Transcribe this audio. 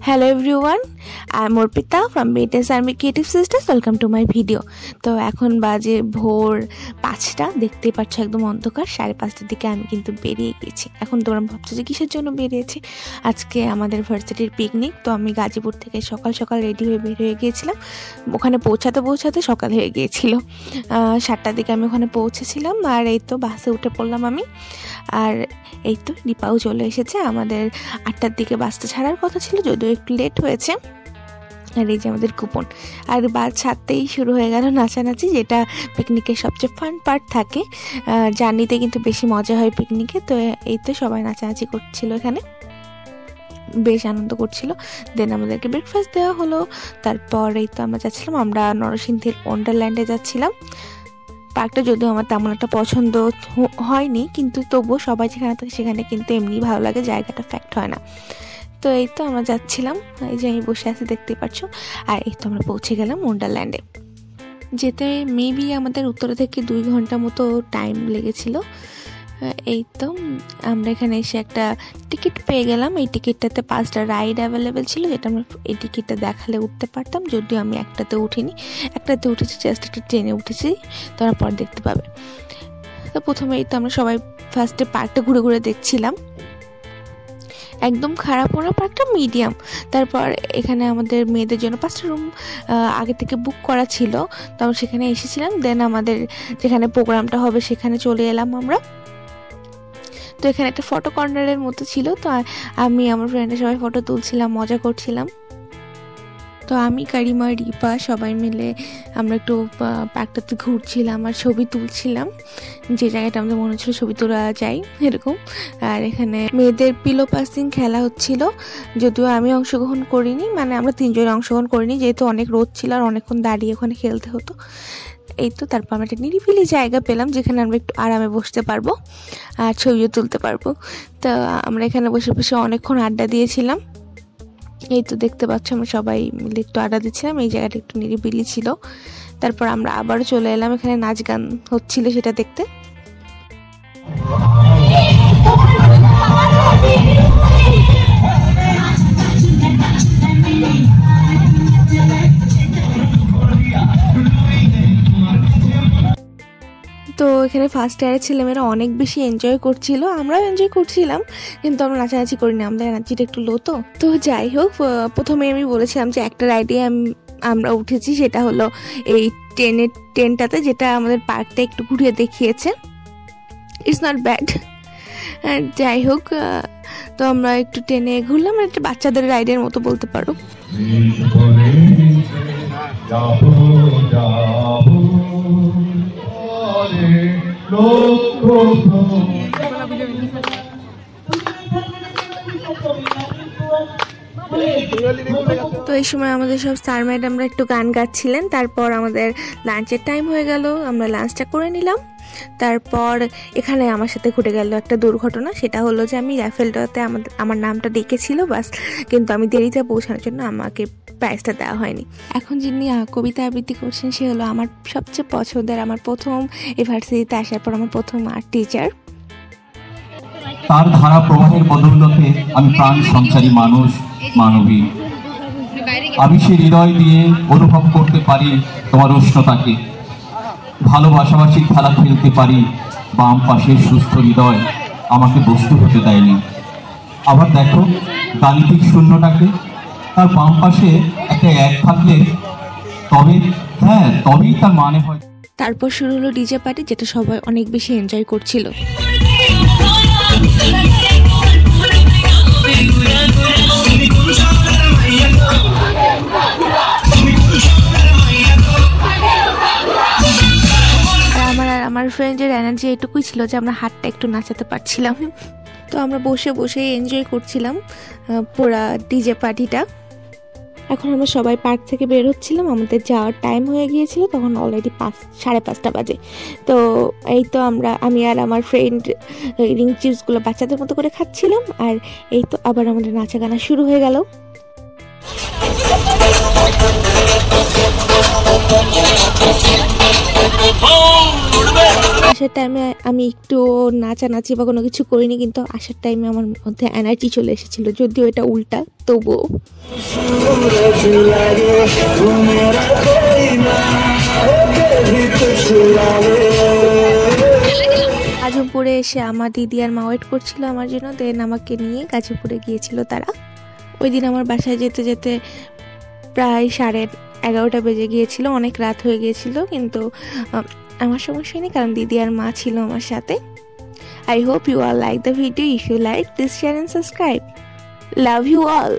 Hello everyone, I am Orpita from BTS Army Creative Sisters. Welcome to my video. তো এখন বাজে ভোর 5টা, দেখতেই পাচ্ছ একদম অন্ধকার। 5:30টার দিকে আমি কিন্তু বেরিয়ে গেছি। এখন তোমরা ভাবছো যে কিসের জন্য বেরিয়েছি। আজকে আমাদের ভার্সিটির পিকনিক। তো আমি গাজীপুর থেকে সকাল সকাল রেডি হয়ে বের হয়ে গিয়েছিলাম। ওখানে পৌঁছাতে সকাল হয়ে গিয়েছিল। 7টার দিকে আমি ওখানে পৌঁছেছিলাম আর এই তো বাসে উঠে পড়লাম আমি। আর এই তো দীপাও চলে এসেছে। আমাদের 8টার দিকে বাসটা ছাড়ার কথা ছিল, যদিও একটু লেট হয়েছে। আর এই যে আমাদের কুপন। আর বাস ছাড়তেই শুরু হয়ে গেল নাচানাচি, যেটা পিকনিকের সবচেয়ে ফান পার্ট থাকে। জার্নিতে কিন্তু বেশি মজা হয় পিকনিকে। তো এই তো সবাই নাচানাচি করছিল, এখানে বেশ আনন্দ করছিল। দেন আমাদেরকে ব্রেকফাস্ট দেওয়া হলো। তারপর এই তো আমরা যাচ্ছিলাম, আমরা নরসিংদীর ওয়ান্ডারল্যান্ডে যাচ্ছিলাম। পার্কটা যদিও আমার তেমন একটা পছন্দ হয়নি, কিন্তু তবুও সবাই যেখানে থাকে সেখানে কিন্তু এমনি ভালো লাগে, জায়গাটা ফ্যাক্ট হয় না। তো এই তো আমরা যাচ্ছিলাম, এই যে আমি বসে আছি দেখতেই পাচ্ছ। আর এই তো আমরা পৌঁছে গেলাম ওয়ান্ডারল্যান্ডে। যেতে মেবি আমাদের উত্তরা থেকে 2 ঘন্টা মতো টাইম লেগেছিল। এই তো আমরা এখানে এসে একটা টিকিট পেয়ে গেলাম। এই টিকিটটাতে 5টা রাইড অ্যাভেলেবেল ছিল, যেটা আমরা এই টিকিটটা দেখালে উঠতে পারতাম। যদিও আমি একটাতে উঠিনি, একটাতে উঠেছি, জাস্ট একটা ট্রেনে উঠেছি, তোমরা পর দেখতে পাবে। তো প্রথমে এই তো আমরা সবাই ফার্স্টে পার্কটা ঘুরে ঘুরে দেখছিলাম। একদম খারাপ না পার্কটা, মিডিয়াম। তারপর এখানে আমাদের মেয়েদের জন্য 5টা রুম আগে থেকে বুক করা ছিল, তো আমরা সেখানে এসেছিলাম। দেন আমাদের যেখানে প্রোগ্রামটা হবে সেখানে চলে এলাম আমরা। তো এখানে একটা ফটো কর্নারের মতো ছিল, তো আমি আমার ফ্রেন্ডের সবাই ফটো তুলছিলাম, মজা করছিলাম। তো আমি কারিমা রিপা সবাই মিলে আমরা একটু পার্কটাতে ঘুরছিলাম আর ছবি তুলছিলাম, যে জায়গাটা আমাদের মনে হচ্ছিল ছবি তোলা যায় এরকম। আর এখানে মেয়েদের পিলো পাসিং খেলা হচ্ছিল, যদিও আমি অংশগ্রহণ করিনি, মানে আমরা 3 জন অংশগ্রহণ করিনি, যেহেতু অনেক রোদ ছিল আর অনেকক্ষণ দাঁড়িয়ে ওখানে খেলতে হতো। এই তো তারপর আমরা একটা নিরিবিলি জায়গা পেলাম, যেখানে আমরা একটু আরামে বসতে পারবো আর ছবিও তুলতে পারবো। তো আমরা এখানে বসে বসে অনেকক্ষণ আড্ডা দিয়েছিলাম। এই তো দেখতে পাচ্ছ আমরা সবাই মিলে একটু আড্ডা দিচ্ছিলাম, এই জায়গাটা একটু নিরিবিলি ছিল। তারপর আমরা আবারও চলে এলাম, এখানে নাচ গান হচ্ছিল সেটা দেখতে। তো এখানে ফার্স্ট ইয়ারের ছেলেমেয়েরা অনেক বেশি এনজয় করছিল, আমরাও এনজয় করছিলাম, কিন্তু আমরা নাচানাচি করিনি, আমাদের এনার্জিটা একটু লো। তো যাই হোক, প্রথমে আমি বলেছিলাম যে একটা রাইডে আমরা উঠেছি, সেটা হলো এই ট্রেনটাতে, যেটা আমাদের পার্কটা একটু ঘুরিয়ে দেখিয়েছে। It's not bad. যাই হোক, তো আমরা একটু ট্রেনে ঘুরলাম, একটা বাচ্চাদের রাইডের মতো বলতে পারো। তো এই সময় আমাদের সব স্যার ম্যাডামরা একটু গান গাচ্ছিলেন। তারপর আমাদের লাঞ্চের টাইম হয়ে গেল, আমরা লাঞ্চটা করে নিলাম। তারপর এখানে আমার সাথে ঘটে গেল একটা দুর্ঘটনা, সেটা হলো যে আমি র্যাফেলটাতে আমার নামটা ডেকেছিল বাস, কিন্তু আমি দেরিতে পৌঁছানোর জন্য আমাকে প্রাইজটা দেওয়া হয়নি। এখন যিনি কবিতা আবৃত্তি করছেন সে হলো আমার সবচেয়ে পছন্দের, আমার প্রথম ইউনিভার্সিটিতে আসার পর আমার প্রথম আর্ট টিচার। তার ধারা প্রবাহের বদৌলতে আমি প্রাণ সঞ্চারী মানুষ, মানবী। আমি সে হৃদয় দিয়ে অনুভব করতে পারি তোমার উষ্ণতাকে, ভালোবাসাবাসী খেলা খেলতে পারি। বাম পাশের সুস্থ হৃদয় আমাকে বস্তু হতে দেয়নি। আবার দেখো গাণিতিক শূন্যটাকে, তার বাম পাশে একটা 1 থাকলে তবেই তার মানে হয়। তারপর শুরু হলো ডিজে পার্টি, যেটা সবাই অনেক বেশি এনজয় করছিল। আমার ফ্রেন্ডের এনার্জি এটুকুই ছিল যে আমরা হাতটা একটু নাচাতে পারছিলাম। তো আমরা বসে বসে এনজয় করছিলাম পুরা ডিজে পার্টিটা। এখন আমরা সবাই পার্ক থেকে বের হচ্ছিলাম, আমাদের যাওয়ার টাইম হয়ে গিয়েছিল, তখন অলরেডি 5:30 বাজে। তো এই তো আমি আর আমার ফ্রেন্ড রিং চিপসগুলো বাচ্চাদের মতো করে খাচ্ছিলাম। আর এই তো আবার আমাদের নাচা গানা শুরু হয়ে গেল। আসার টাইমে আমি একটু নাচানাচি বা কোনো কিছু করিনি, কিন্তু আসার টাইমে আমার মধ্যে এনার্জি চলে এসেছিল, যদিও এটা উল্টা তবুও। গাজীপুরে এসে আমার দিদি আর মা ওয়েট করছিল আমার জন্য, দেন আমাকে নিয়ে গাজীপুরে গিয়েছিল তারা। ওই দিন আমার বাসায় যেতে যেতে প্রায় 11:30 বেজে গিয়েছিল, অনেক রাত হয়ে গিয়েছিল, কিন্তু আমার সমস্যা নেই কারণ দিদি আর মা ছিল আমার সাথে। I hope you all like the video. If you like, please share and subscribe. Love you all.